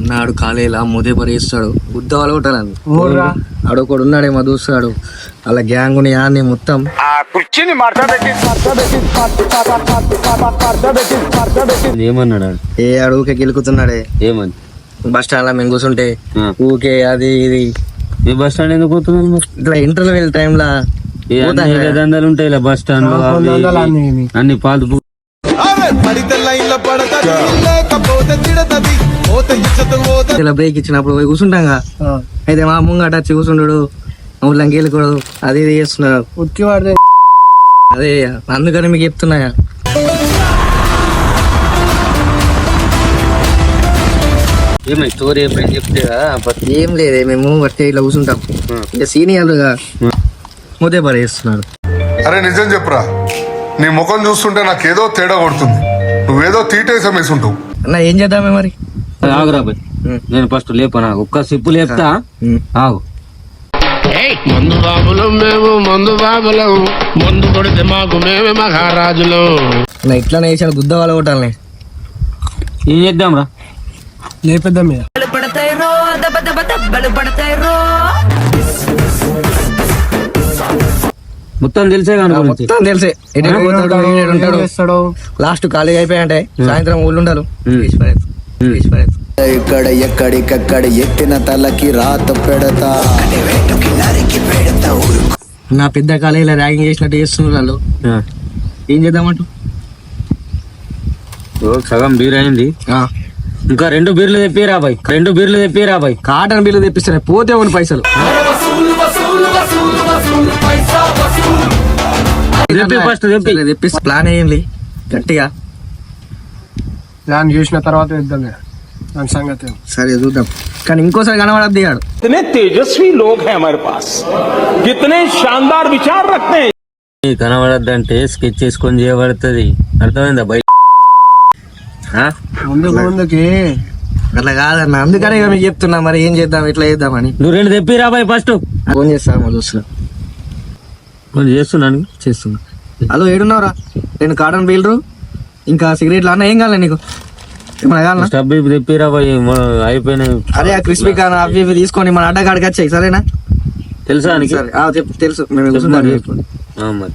అన్నాడు కాలేలా ముదే పరిస్తాడు బుద్ధ వాళ్ళగొట్టాలని ఆడొకడు ఉన్నాడే మా దోస్తాడు అలా గ్యాంగ్ యాన్ని మొత్తం ఏమన్నాడు? ఏ ఆడు ఊకే గెలుకుతున్నాడే. ఏమని? బస్ స్టాండ్ లో మేము కూర్చుంటే ఊకే అది ఇది. ఏ బస్ స్టాండ్ ఎందుకు పోతున్నాను? ఇట్లా ఇంటర్వ్యూ టైమ్ లా దందాలు ఉంటాయి ఇలా బస్ స్టాండ్ లో అన్ని పాలు ఇలా బ్రేక్ ఇచ్చినప్పుడు పోయి కూర్చుంటాం. అయితే మా ముంగట వచ్చి కూర్చుంటాడు ఊళ్ళో గెలుకోడు అది ఇది చేస్తున్నాడు. అదే అందుకని మీకు చెప్తున్నాయా. ఏమై స్టోరీ ఎప్పుడైనా చెప్తే ఏం లేదే మేము బట్టి ఇట్లా కూర్చుంటాం. ఇక సీనియర్లుగా ముదే పరేస్తున్నాడు. అరే నిజం చెప్పురా, నీ ముఖం చూస్తుంటే నాకేదో తేడా కొడుతుంది. నువ్వేదో తీటేసం వేసుంటావు. అన్న ఏం చేద్దామే మరి? ఆగురా బాయ్, నేను ఫస్ట్ లేపనా ఒక్క సిప్పు లేపుతా. ఆగు. మందు బాబులం మేము, మందు బాబులం, మందు కొడితే మాకు మేమే మహారాజులు. ఇట్లానే వేసాడు బుద్ధ వాళ్ళ కొట్టాలని. ఏం చేద్దాం రా? లేపేద్దాం. మొత్తం తెలిసే కానీ మొత్తం తెలిసే. ఉంటాడు లాస్ట్ ఖాళీ అయిపోయాయంటే సాయంత్రం ఊళ్ళు ఉండాలి. ఇక్కడ ఎక్కడికక్కడ ఎత్తిన తలకి రాత పెడతా. నా పెద్ద కాలేజీలో ర్యాగింగ్ చేసినట్టు చేస్తున్నారు వాళ్ళు. ఏం చేద్దామంటూ? సగం బీర్ అయింది, ఇంకా 2 బీర్లు తెప్పిరా బాయ్, 2 బీర్లు తెప్పిరా బాయ్. కాటన్ బిల్లు తెప్పిస్తాను పోతే ఉన్న పైసలు ఫస్ట్ తెప్పిస్తే ప్లాన్ అయ్యింది గట్టిగా. ప్లాన్ చేసిన తర్వాత ఇద్దాం సంగతి. సరే చూద్దాం, కానీ ఇంకోసారి కనబడద్దు దిగాడు. कितने तेजस्वी लोग हैं हमारे पास, कितने शानदार विचार रखते हैं. కనబడద్దంటే స్కెచ్ చేసుకొని చేయబడుతుంది. అర్థమైందా బయట? ముందుకి అట్లా కాదన్న, అందుకనే ఇక మీకు చెప్తున్నా. మరి ఏం చేద్దాం, ఎట్లా చేద్దామని. నువ్వు 2 తెప్పిరా బాయ్ ఫస్ట్. ఫోన్ చేస్తాను మా దోస్తులు. చేస్తున్నాను చేస్తున్నా. హలో ఏడున్నావురా? 2 కాటన్ బీల్లు ఇంకా సిగరెట్లు అన్న. ఏం కావాలి నీకు? ఏమన్నా కావాలన్నా? స్టబ్ తెప్పిరా బాయ్, అయిపోయినాయి. అరే ఆ క్రిస్పీ కాన్ అవి ఇవి తీసుకొని మన అడ్డగాడికి వచ్చాయి. సరేనా? తెలుసా నీకు? తెలుసు, మేము మరి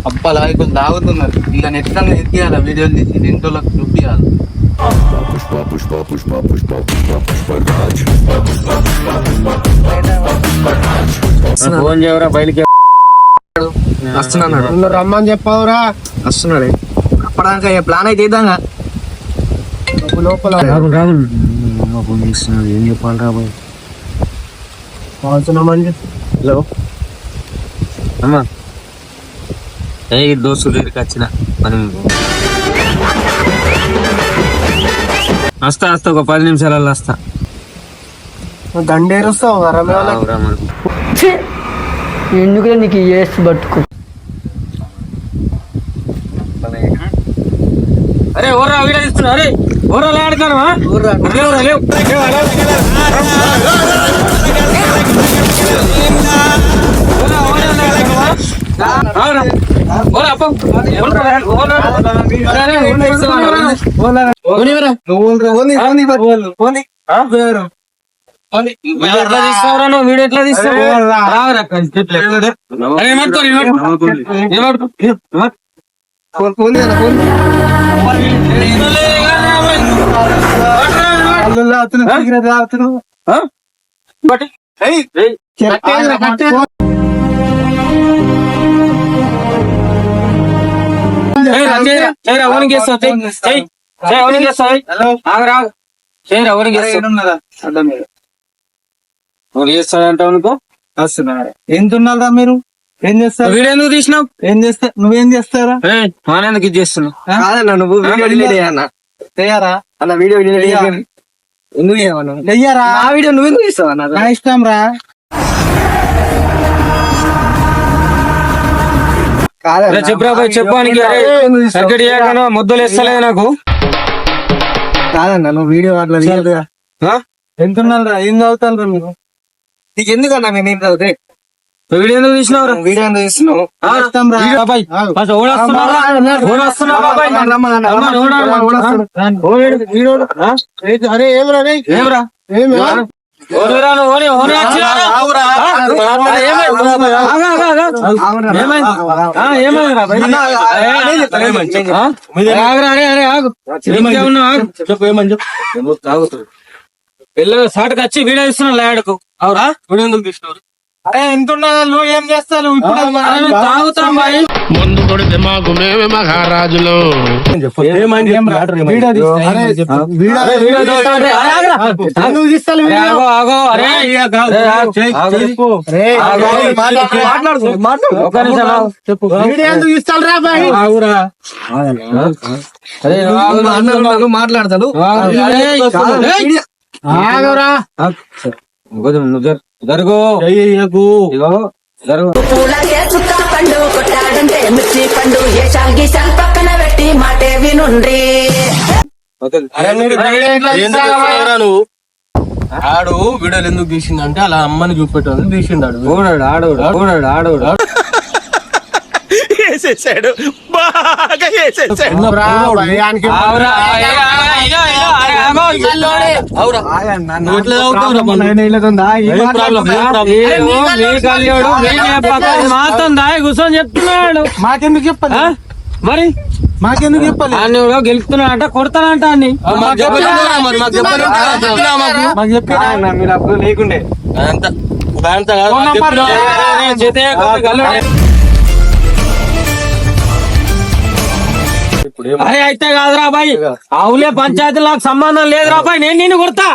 అబ్బాలా కొంచెం తాగుతున్నారు. ఇలా నెట్ ఎత్తియాల వీడియోలు తీసి ఇంట్లోకి చూపించాలి. ఫోన్ చేయరా బయలుకి. వస్తున్నాడు, రమ్మని చెప్పావురా. వస్తున్నాడే. అప్పటిదాకా ప్లాన్ అయితే ఇద్దాంగా. లోపల ఏం చెప్పాలి రా బాయ్? హలో అమ్మా, దోస్తు దగ్గరికి వచ్చిన మనం వస్తా ఒక 10 నిమిషాలలో వస్తా. దండేరుస్తావు ఎందుకు నీకు చేసి పట్టుకో. అరే ఓరా వీడియో తీస్తున్నా. అరే ఓరా ఆడతాను. వీడియో ఎట్లా తీస్తావు? చేస్తాడంటావు అనుకో. ఎంత ఉన్నారా మీరు? ఏం చేస్తారు? వీడియో ఎందుకు తీసినావు? ఏం చేస్తా? నువ్వేం చేస్తారా? ఎందుకు ఇది చేస్తున్నావు? కాదన్నా, నువ్వు వీడియో డిలీట్ చేయన్నా. చెయ్యారా అలా వీడియో డిలీట్ ఎందుకు చేయమన్నా? చెయ్యారా? ఆ వీడియో నువ్వు ఎందుకు తీస్తావు అన్న? నా ఇష్టం రా. చెప్పురా బాయ్, చెప్పానికి ముద్దలు వేస్తలేదు నాకు. కాదన్నా, నువ్వు వీడియో అట్లా తీయదుగా. ఎంత ఉన్నారా? ఏం చదువుతారా మీరు? నీకు ఎందుకన్నా మేము ఏం చదివితే వీడియో ఎందుకు తీసినావు వీడియో ఎందుకు తీస్తున్నావు? అరే ఏమరా పిల్లలు సాటుకు వచ్చి వీడియో ఇస్తున్నా లాడకు అవురా వీడియో ఎందుకు తీసినారు? అరే ఎంత నువ్వు ఏం చేస్తావు ఇప్పుడు? తాగుతాం బాయ్ ముందు కొడితే మాకు మేమే మహారాజులు. మాట్లాడతాడు జరుగు జరుగు పూలకే చుక్క పండు కొట్టాడంటే మిర్చి పండు ఏషాల్ గీషాల్ పక్కన పెట్టి మాటే వినుండ్రి. నువ్వు ఆడు వీడియోలు ఎందుకు తీసిందంటే అలా అమ్మని చూపెట్టాలని తీసిండాడు. ఆడోడు వేసేసాడు బాగా వేసేసాడు. మాత్రం దాయి కూర్చొని చెప్తున్నాడు. మాకెందుకు చెప్పాలి? మరి మాకెందుకు చెప్పాలి? అన్ని గెలుపుతున్నాడంట కొడతానంట అన్ని మాకు చెప్పి మీరు అప్పుడు లేకుండే అరే అయితే కాదురా బాయ్ ఆవులే పంచాయతీ నాకు సంబంధం లేదురా బాయ్ నేను నిన్ను కొడతా.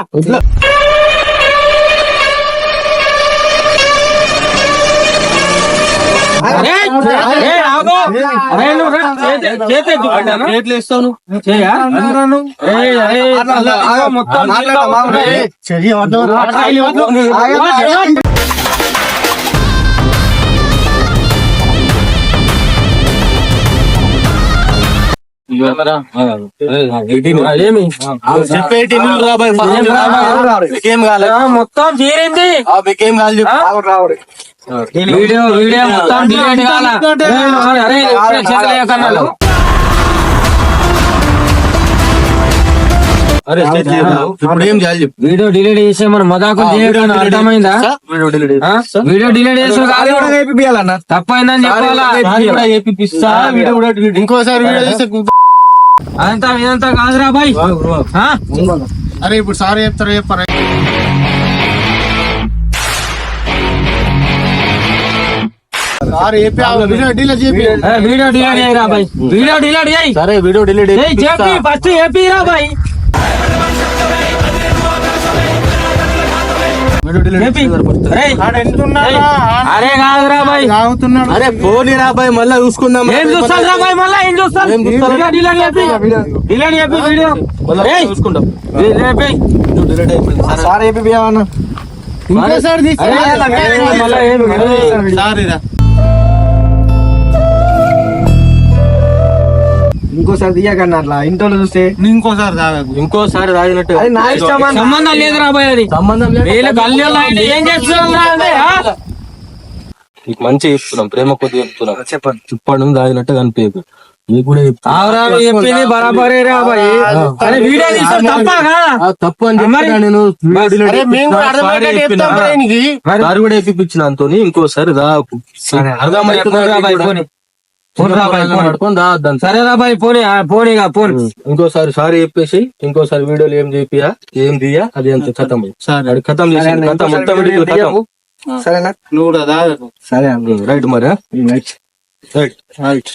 మొత్తం చేరింది వీడియో మొత్తం డిలీట్ వీడియో డిలీట్ చేసే మన మదాకు చేయడం అర్థమైందా? వీడియో డిలీట్ చేసే తప్పైందని చెప్పాలా? ఇంకోసారి వీడియో చేస్తే అదంతా ఇదంతా కాదురా బాయ్. అరే ఇప్పుడు సార్ చెప్తారా చెప్పారా? వీడియో డిలీట్ చేయరా బాయ్. వీడియో డిలీట్ చేయి. సరే వీడియో డిలీట్ చెప్పి ఫస్ట్ చెప్పిరా బాయ్. అరే కాదురా బాయ్ తాగుతున్నాడు. అరే ఫోన్ రాబాయ్ మళ్ళా చూసుకుందాం. ఏం చూస్తాను రా బాయ్ మళ్ళా ఏం చూస్తాను? డిలీట్ చెప్పి వీడియో చూసుకుంటాం. సార్ ఏపీ ఇంకోసారి ఇంకోసారి తీయకన్నా అట్లా ఇంట్లో చూస్తే ఇంకోసారి తాగకు. ఇంకోసారి తాగినట్టు అది నా ఇష్టం అన్న. సంబంధం లేదురా బాయ్ అది సంబంధం లేదు. ఏం చేస్తున్నావు? నీకు మంచి చెప్తున్నాం, ప్రేమ కొద్ది చెప్తున్నాం. చెప్పండి చెప్పడం తాగినట్టు కనిపించదు. నీకు కూడా చెప్పింది బరాబరే రా బాయ్. అరే వీడియో తీసాం తప్ప తప్పు అని చెప్పినా నేను సార్ కూడా వేపిపించిన అంతోని ఇంకోసారి రాకు. సరేరా బాయ్ పోనీగా పోనీ. ఇంకోసారి సారీ చెప్పేసి ఇంకోసారి వీడియోలు ఏం చేపియా ఏం దియా అది అంత ఖతం ఖతం చేసి మొత్తం సరేనా? నువ్వు కూడా తాగకు. సరే రైట్ మరి రైట్ రైట్